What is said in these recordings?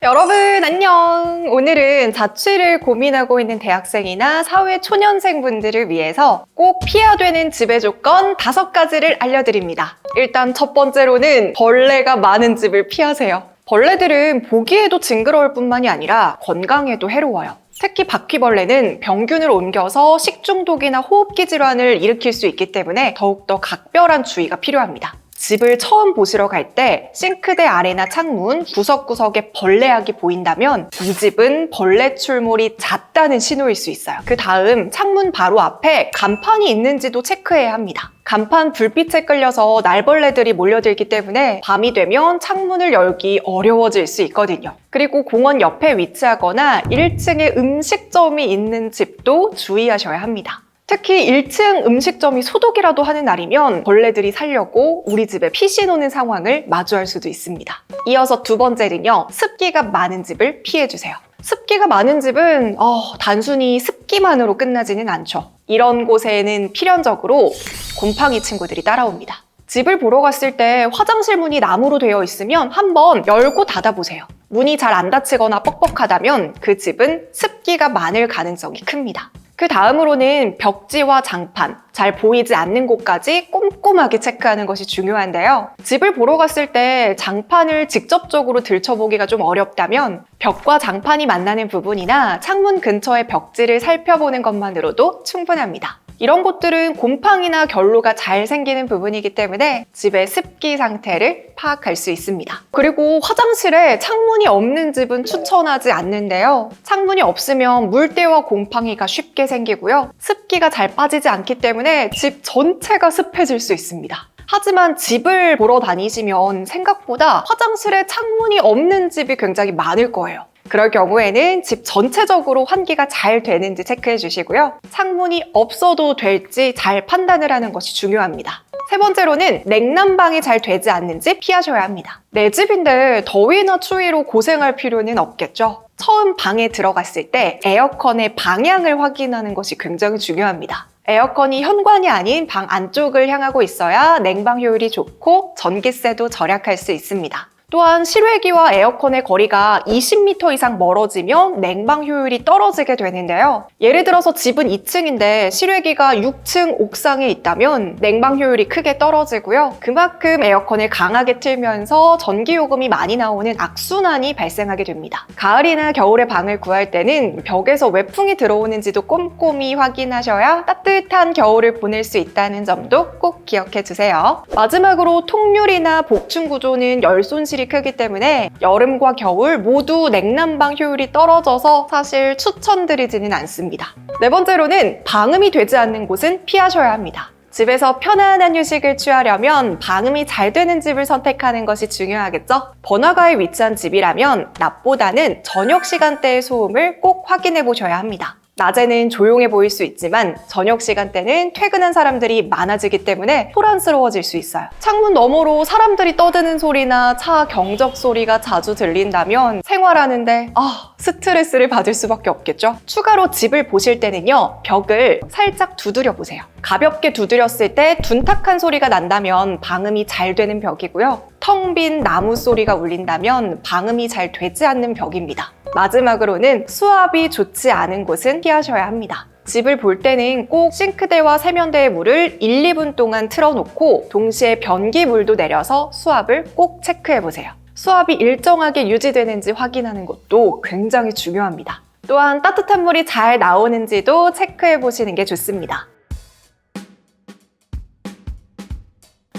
여러분 안녕! 오늘은 자취를 고민하고 있는 대학생이나 사회 초년생분들을 위해서 꼭 피해야 되는 지배 조건 5가지를 알려드립니다. 일단 첫 번째로는 벌레가 많은 집을 피하세요. 벌레들은 보기에도 징그러울 뿐만이 아니라 건강에도 해로워요. 특히 바퀴벌레는 병균을 옮겨서 식중독이나 호흡기 질환을 일으킬 수 있기 때문에 더욱더 각별한 주의가 필요합니다. 집을 처음 보시러 갈 때 싱크대 아래나 창문, 구석구석에 벌레약이 보인다면 이 집은 벌레 출몰이 잦다는 신호일 수 있어요. 그 다음 창문 바로 앞에 간판이 있는지도 체크해야 합니다. 간판 불빛에 끌려서 날벌레들이 몰려들기 때문에 밤이 되면 창문을 열기 어려워질 수 있거든요. 그리고 공원 옆에 위치하거나 1층에 음식점이 있는 집도 주의하셔야 합니다. 특히 1층 음식점이 소독이라도 하는 날이면 벌레들이 살려고 우리 집에 피신 오는 상황을 마주할 수도 있습니다. 이어서 두 번째는요, 습기가 많은 집을 피해주세요. 습기가 많은 집은 단순히 습기만으로 끝나지는 않죠. 이런 곳에는 필연적으로 곰팡이 친구들이 따라옵니다. 집을 보러 갔을 때 화장실 문이 나무로 되어 있으면 한번 열고 닫아보세요. 문이 잘 안 닫히거나 뻑뻑하다면 그 집은 습기가 많을 가능성이 큽니다. 그 다음으로는 벽지와 장판, 잘 보이지 않는 곳까지 꼼꼼하게 체크하는 것이 중요한데요. 집을 보러 갔을 때 장판을 직접적으로 들춰보기가 좀 어렵다면 벽과 장판이 만나는 부분이나 창문 근처의 벽지를 살펴보는 것만으로도 충분합니다. 이런 곳들은 곰팡이나 결로가 잘 생기는 부분이기 때문에 집의 습기 상태를 파악할 수 있습니다. 그리고 화장실에 창문이 없는 집은 추천하지 않는데요. 창문이 없으면 물때와 곰팡이가 쉽게 생기고요. 습기가 잘 빠지지 않기 때문에 집 전체가 습해질 수 있습니다. 하지만 집을 보러 다니시면 생각보다 화장실에 창문이 없는 집이 굉장히 많을 거예요. 그럴 경우에는 집 전체적으로 환기가 잘 되는지 체크해 주시고요. 창문이 없어도 될지 잘 판단을 하는 것이 중요합니다. 세 번째로는 냉난방이 잘 되지 않는지 피하셔야 합니다. 내 집인데 더위나 추위로 고생할 필요는 없겠죠? 처음 방에 들어갔을 때 에어컨의 방향을 확인하는 것이 굉장히 중요합니다. 에어컨이 현관이 아닌 방 안쪽을 향하고 있어야 냉방 효율이 좋고 전기세도 절약할 수 있습니다. 또한 실외기와 에어컨의 거리가 20m 이상 멀어지면 냉방 효율이 떨어지게 되는데요. 예를 들어서 집은 2층인데 실외기가 6층 옥상에 있다면 냉방 효율이 크게 떨어지고요. 그만큼 에어컨을 강하게 틀면서 전기요금이 많이 나오는 악순환이 발생하게 됩니다. 가을이나 겨울에 방을 구할 때는 벽에서 외풍이 들어오는지도 꼼꼼히 확인하셔야 따뜻한 겨울을 보낼 수 있다는 점도 꼭 기억해 주세요. 마지막으로 통유리나 복층 구조는 열 손실이 크기 때문에 여름과 겨울 모두 냉난방 효율이 떨어져서 사실 추천드리지는 않습니다. 네 번째로는 방음이 되지 않는 곳은 피하셔야 합니다. 집에서 편안한 휴식을 취하려면 방음이 잘 되는 집을 선택하는 것이 중요하겠죠? 번화가에 위치한 집이라면 낮보다는 저녁 시간대의 소음을 꼭 확인해 보셔야 합니다. 낮에는 조용해 보일 수 있지만 저녁 시간대는 퇴근한 사람들이 많아지기 때문에 소란스러워질 수 있어요. 창문 너머로 사람들이 떠드는 소리나 차 경적 소리가 자주 들린다면 생활하는데 스트레스를 받을 수밖에 없겠죠? 추가로 집을 보실 때는요, 벽을 살짝 두드려 보세요. 가볍게 두드렸을 때 둔탁한 소리가 난다면 방음이 잘 되는 벽이고요. 텅 빈 나무 소리가 울린다면 방음이 잘 되지 않는 벽입니다. 마지막으로는 수압이 좋지 않은 곳은 피하셔야 합니다. 집을 볼 때는 꼭 싱크대와 세면대의 물을 1, 2분 동안 틀어놓고 동시에 변기물도 내려서 수압을 꼭 체크해보세요. 수압이 일정하게 유지되는지 확인하는 것도 굉장히 중요합니다. 또한 따뜻한 물이 잘 나오는지도 체크해보시는 게 좋습니다.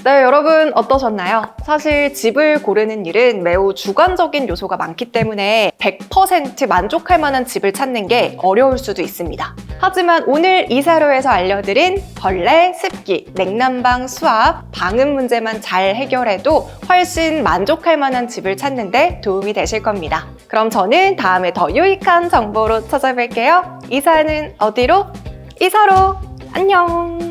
네, 여러분 어떠셨나요? 사실 집을 고르는 일은 매우 주관적인 요소가 많기 때문에 100% 만족할 만한 집을 찾는 게 어려울 수도 있습니다. 하지만 오늘 이사로에서 알려드린 벌레, 습기, 냉난방, 수압, 방음 문제만 잘 해결해도 훨씬 만족할 만한 집을 찾는 데 도움이 되실 겁니다. 그럼 저는 다음에 더 유익한 정보로 찾아뵐게요. 이사는 어디로? 이사로! 안녕!